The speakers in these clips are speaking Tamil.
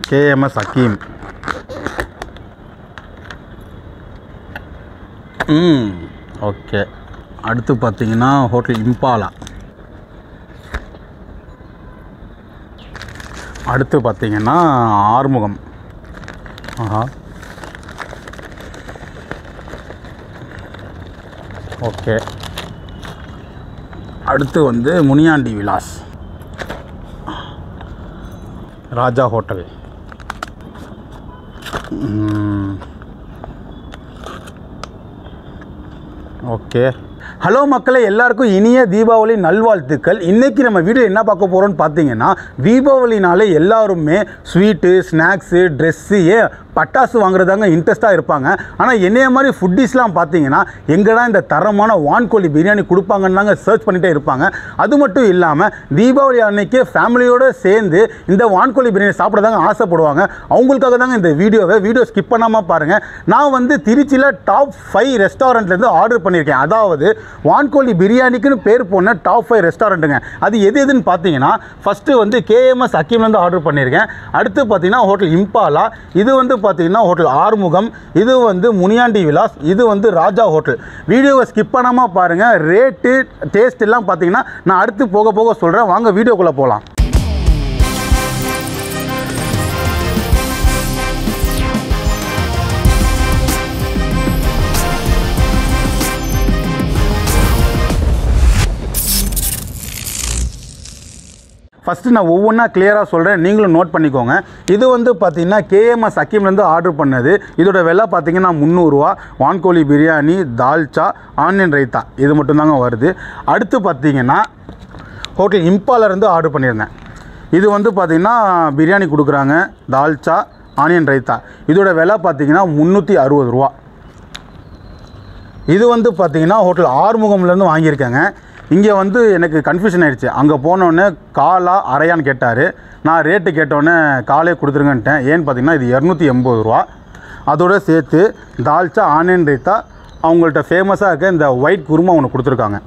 KMS Hakim. ஓகே. அடுத்து பார்த்தீங்கன்னா ஹோட்டல் இம்பாலா. அடுத்து பார்த்தீங்கன்னா ஆறுமுகம். ஆஹா. ஓகே. அடுத்து வந்து முனியாண்டி விலாஸ், ராஜா ஹோட்டல். ஓகே. ஹலோ மக்களே, எல்லாருக்கும் இனிய தீபாவளி நல்வாழ்த்துக்கள். இன்றைக்கி நம்ம வீடியோ என்ன பார்க்க போகிறோன்னு பார்த்தீங்கன்னா, தீபாவளினாலே எல்லாருமே ஸ்வீட்டு, ஸ்நாக்ஸு, ட்ரெஸ்ஸு, பட்டாசு வாங்குறதாங்க இன்ட்ரெஸ்ட்டாக இருப்பாங்க. ஆனால் என்னைய மாதிரி ஃபுட்டிஸ்லாம் பார்த்தீங்கன்னா எங்கடா இந்த தரமான வான்கோழி பிரியாணி கொடுப்பாங்கன்னாங்க சர்ச் பண்ணிகிட்டே இருப்பாங்க. அது மட்டும் இல்லாமல் தீபாவளி அன்னைக்கு ஃபேமிலியோடு சேர்ந்து இந்த வான்கோழி பிரியாணி சாப்பிட்றதாங்க ஆசைப்படுவாங்க. அவங்களுக்காக தாங்க இந்த வீடியோ ஸ்கிப் பண்ணாமல் பாருங்கள். நான் வந்து திருச்சியில் டாப் 5 ரெஸ்டாரண்ட்லேருந்து ஆர்டர் பண்ணியிருக்கேன். அதாவது வான்கோழி பிரியாணிக்குன்னு பேர் போன டாப் 5 ரெஸ்டாரண்ட்டுங்க. அது எதுன்னு பார்த்தீங்கன்னா, ஃபஸ்ட்டு வந்து KMS Hakimலேருந்து ஆர்டர் பண்ணியிருக்கேன். அடுத்து பார்த்தீங்கன்னா ஹோட்டல் இம்பாலா, இது வந்து பார்த்தீங்கன்னா ஹோட்டல் ஆறுமுகம், இது வந்து முனியாண்டி விலாஸ், இது வந்து ராஜா ஹோட்டல். வீடியோவை ஸ்கிப் பண்ணாமல் பாருங்கள். ரேட்டு, டேஸ்ட் எல்லாம் பார்த்தீங்கன்னா நான் அடுத்து போக போக சொல்கிறேன். வாங்க வீடியோக்குள்ளே போகலாம். ஃபஸ்ட்டு நான் ஒவ்வொன்றா கிளியராக சொல்கிறேன், நீங்களும் நோட் பண்ணிக்கோங்க. இது வந்து பார்த்திங்கன்னா KMS Hakimலேருந்து ஆர்டர் பண்ணது. இதோட விலை பார்த்திங்கன்னா 300 ரூபா. வான்கோழி பிரியாணி, தால்ச்சா, ஆனியன் ரைத்தா, இது மட்டும்தாங்க வருது. அடுத்து பார்த்திங்கன்னா ஹோட்டல் இம்பாலேருந்து ஆர்டர் பண்ணியிருந்தேன். இது வந்து பார்த்திங்கன்னா பிரியாணி கொடுக்குறாங்க, தால்ச்சா, ஆனியன் ரைத்தா. இதோட விலை பார்த்திங்கன்னா 360 ரூபா. இது வந்து பார்த்திங்கன்னா ஹோட்டல் ஆறுமுகம்லேருந்து வாங்கியிருக்கேங்க. இங்கே வந்து எனக்கு கன்ஃபியூஷன் ஆகிடுச்சு. அங்கே போனோடனே காலா அரையான்னு கேட்டார். நான் ரேட்டு கேட்டோடனே காலே கொடுத்துருங்கன்ட்டேன். ஏன்னு பார்த்தீங்கன்னா இது 280 ரூபா. அதோடு சேர்த்து தால்ச்சா, ஆனியன் ரைத்தா, அவங்கள்ட்ட ஃபேமஸாக இருக்க இந்த ஒயிட் குருமா ஒன்று கொடுத்துருக்காங்க.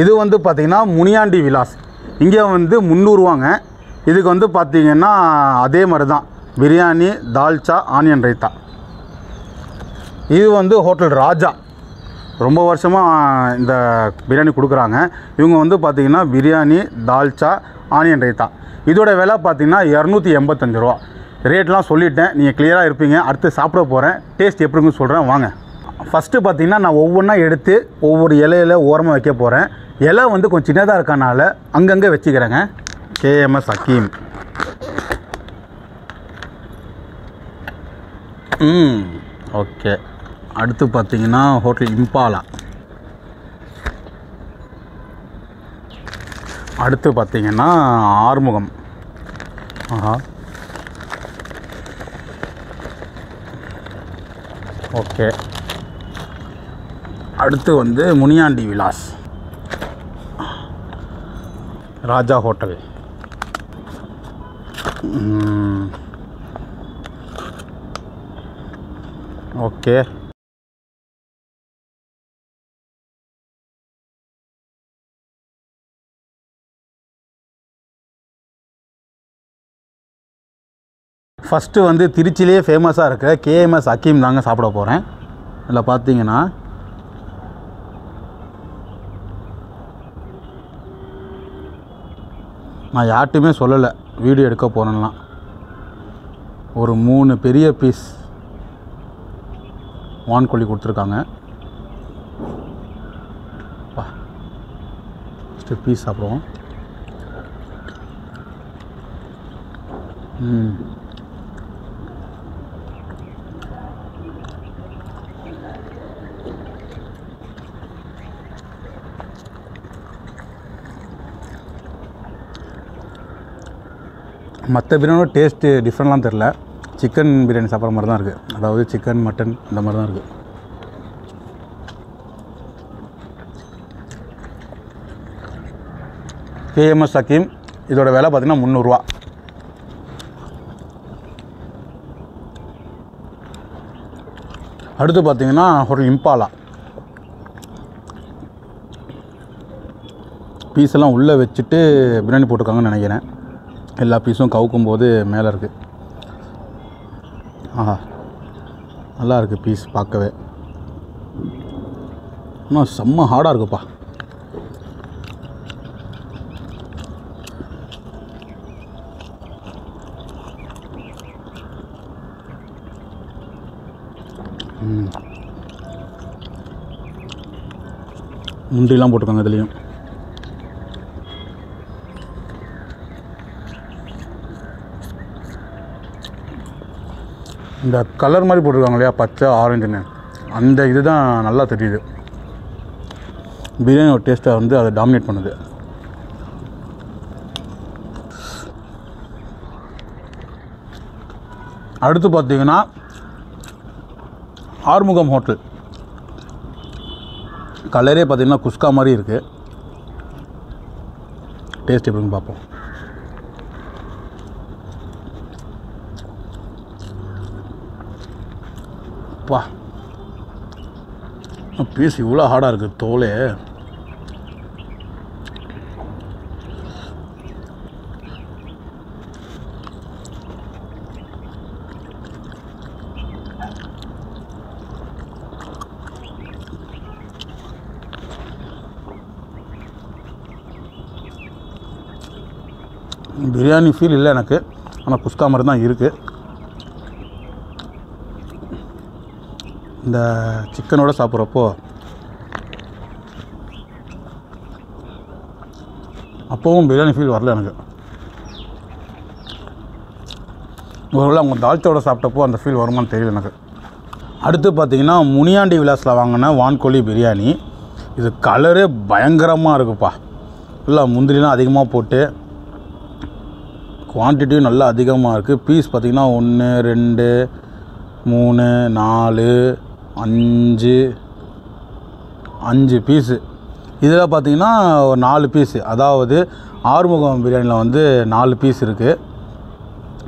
இது வந்து பார்த்திங்கன்னா முனியாண்டி விலாஸ். இங்கே வந்து 300 ரூபாங்க. இதுக்கு வந்து பார்த்திங்கன்னா அதே மாதிரி தான் பிரியாணி, தால்ச்சா, ஆனியன் ரைத்தா. இது வந்து ஹோட்டல் ராஜா. ரொம்ப வருஷமாக இந்த பிரியாணி கொடுக்குறாங்க. இவங்க வந்து பார்த்திங்கன்னா பிரியாணி, தால்ச்சா, ஆனியன் ரைத்தா. இதோட விலை பார்த்திங்கன்னா 285 ரூபா. ரேட்லாம் சொல்லிட்டேன், நீங்கள் கிளியராக இருப்பீங்க. அடுத்து சாப்பிட போகிறேன், டேஸ்ட் எப்படின்னு சொல்கிறேன் வாங்க. ஃபஸ்ட்டு பார்த்திங்கன்னா நான் ஒவ்வொன்றா எடுத்து ஒவ்வொரு இலையில் ஓரமாக வைக்க போகிறேன். இலை வந்து கொஞ்சம் சின்னதாக இருக்கனால அங்கங்கே வச்சுக்கிறேங்க. KMS Hakim. ஓகே. அடுத்து பார்த்திங்கன்னா ஹோட்டல் இம்பாலா. அடுத்து பார்த்திங்கன்னா ஆறுமுகம். ஆஹா. ஓகே. அடுத்து வந்து முனியாண்டி விலாஸ், ராஜா ஹோட்டல். ஓகே. ஃபஸ்ட்டு வந்து திருச்சியிலே ஃபேமஸாக இருக்கிற KMS Hakim தாங்க சாப்பிட போகிறேன். இதில் பார்த்தீங்கன்னா நான் யார்ட்டுமே சொல்லலை வீடியோ எடுக்க போகிறேன்னா. ஒரு 3 பெரிய பீஸ் வான்கோழி கொடுத்துருக்காங்க. ஃபஸ்ட்டு பீஸ் சாப்பிடுவோம். மற்ற பிரியாணியோட டேஸ்ட்டு டிஃப்ரெண்ட்லாம் தெரில. சிக்கன் பிரியாணி சாப்பிட்ற மாதிரி தான் இருக்குது. அதாவது சிக்கன், மட்டன் இந்த மாதிரி தான் இருக்குது. KMS Hakim. இதோட விலை பார்த்திங்கன்னா 300 ரூபா. அடுத்து பார்த்திங்கன்னா ஹோட்டல் இம்பாலா. பீஸெல்லாம் உள்ளே வச்சுட்டு பிரியாணி போட்டிருக்காங்கன்னு நினைக்கிறேன். எல்லா பீஸும் கவுக்கும் போது மேலே இருக்குது. ஆஹா, நல்லா இருக்குது பீஸ் பார்க்கவே. ஆனால் செம்ம ஹார்டாக இருக்குப்பா. முந்திரிலாம் போட்டிருக்காங்க இதுலேயும். இந்த கலர் மாதிரி போட்டிருக்காங்க இல்லையா, பச்சை ஆரஞ்சுன்னு, அந்த இது தான் நல்லா தெரியுது. பிரியாணியோட டேஸ்ட்டை வந்து அதை டாமினேட் பண்ணுது. அடுத்து பார்த்தீங்கன்னா ஆறுமுகம் ஹோட்டல். கலரே பார்த்தீங்கன்னா குஸ்கா மாதிரி இருக்குது. டேஸ்ட் எப்படின்னு பார்ப்போம். பா, பீஸ் இவ்வளோ ஹார்டாக இருக்குது தோலே. பிரியாணி ஃபீல் இல்லை எனக்கு, ஆனால் குஸ்கா மாதிரி தான் இருக்குது. இந்த சிக்கனோட சாப்பிட்றப்போ அப்போவும் பிரியாணி ஃபீல் வரல எனக்கு. ஒருவேளை அவங்க தால்ச்சோட சாப்பிட்டப்போ அந்த ஃபீல் வருமானு தெரியல எனக்கு. அடுத்து பார்த்திங்கன்னா முனியாண்டி விலாஸில் வாங்கின வான்கோழி பிரியாணி. இது கலரே பயங்கரமாக இருக்குப்பா. நல்லா முந்திரிலாம் அதிகமாக போட்டு, குவான்டிட்டியும் நல்லா அதிகமாக இருக்குது. பீஸ் பார்த்திங்கன்னா 1 2 3 4 5 பீஸு. இதில் பார்த்திங்கன்னா ஒரு 4 பீஸு, அதாவது ஆறுமுகம் பிரியாணியில் வந்து 4 பீஸ் இருக்குது.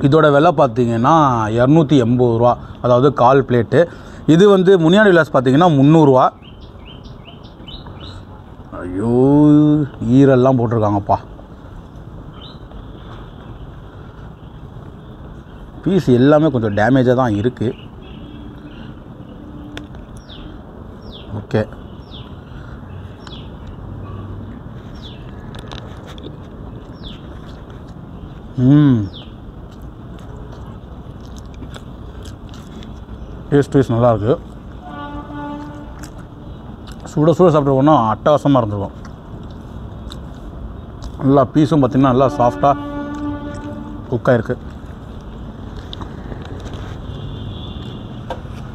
இதோட விலை பார்த்திங்கன்னா 280 ரூபா, அதாவது 1/4 பிளேட்டு. இது வந்து முனியாண்டி விலாஸ் பார்த்திங்கன்னா 300 ரூபா. ஐயோ, ஈரெல்லாம் போட்டிருக்காங்கப்பா. பீஸ் எல்லாமே கொஞ்சம் டேமேஜாக தான் இருக்குது. ஓகே, டேஸ்ட் நல்லாயிருக்கு. சுட சுட சாப்பிட்ருக்கோன்னா அட்டகாசமாக இருந்திருக்கும். நல்லா பீஸும் பார்த்திங்கன்னா நல்லா சாஃப்டாக குக்காக இருக்குது.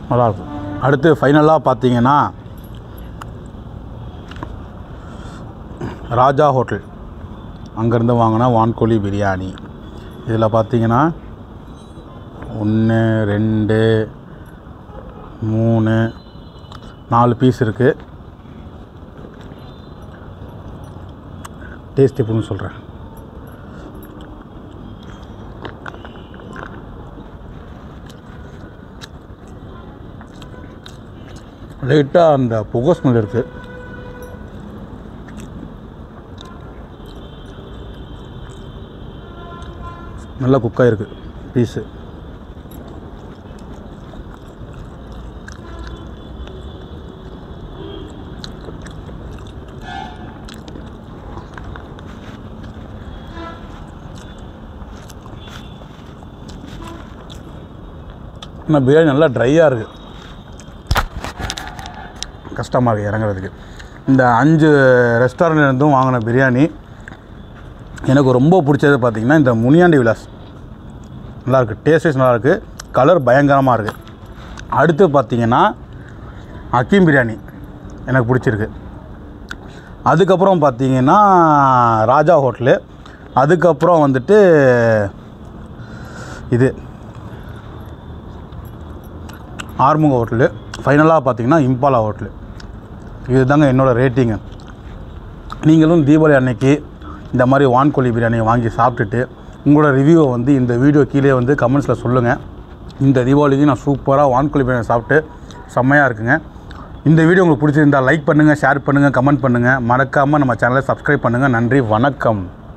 நல்லாயிருக்கும். அடுத்து ஃபைனலாக பார்த்தீங்கன்னா ராஜா ஹோட்டல், அங்கேருந்து வாங்கினா வான்கோழி பிரியாணி. இதில் பார்த்தீங்கன்னா 1 2 3 4 பீஸ் இருக்குது. டேஸ்ட் எப்படின்னு சொல்கிறேன். லைட்டாக அந்த புகை ஸ்மெல் இருக்குது. நல்லா குக்காக இருக்குது பீஸு. ஆனால் பிரியாணி நல்லா ட்ரையாக இருக்குது, கஷ்டமாக இருக்குது இறங்குறதுக்கு. இந்த 5 ரெஸ்டாரண்ட்லேருந்தும் வாங்கின பிரியாணி எனக்கு ரொம்ப பிடிச்சது பார்த்திங்கன்னா இந்த முனியாண்டி விலாஸ். நல்லாயிருக்கு, டேஸ்ட் நல்லாயிருக்கு, கலர் பயங்கரமாக இருக்குது. அடுத்து பார்த்திங்கன்னா ஹக்கீம் பிரியாணி எனக்கு பிடிச்சிருக்கு. அதுக்கப்புறம் பார்த்திங்கன்னா ராஜா ஹோட்டலு. அதுக்கப்புறம் வந்துட்டு இது ஆறுமுக ஹோட்டலு. ஃபைனலாக பார்த்திங்கன்னா இம்பாலா ஹோட்டலு. இது தாங்க என்னோடய ரேட்டிங்கு. நீங்களும் தீபாவளி அன்னைக்கு இந்த மாதிரி வான்கோழி பிரியாணியை வாங்கி சாப்பிட்டுட்டு உங்களோட ரிவ்யூவை வந்து இந்த வீடியோ கீழே வந்து கமெண்ட்ஸில் சொல்லுங்கள். இந்த தீபாவளிக்கு நான் சூப்பராக வான்கோழி பிரியாணி சாப்பிட்டு செம்மையாக இருக்குங்க. இந்த வீடியோ உங்களுக்கு பிடிச்சிருந்தால் லைக் பண்ணுங்கள், ஷேர் பண்ணுங்கள், கமெண்ட் பண்ணுங்கள். மறக்காமல் நம்ம சேனலை சப்ஸ்கிரைப் பண்ணுங்கள். நன்றி, வணக்கம்.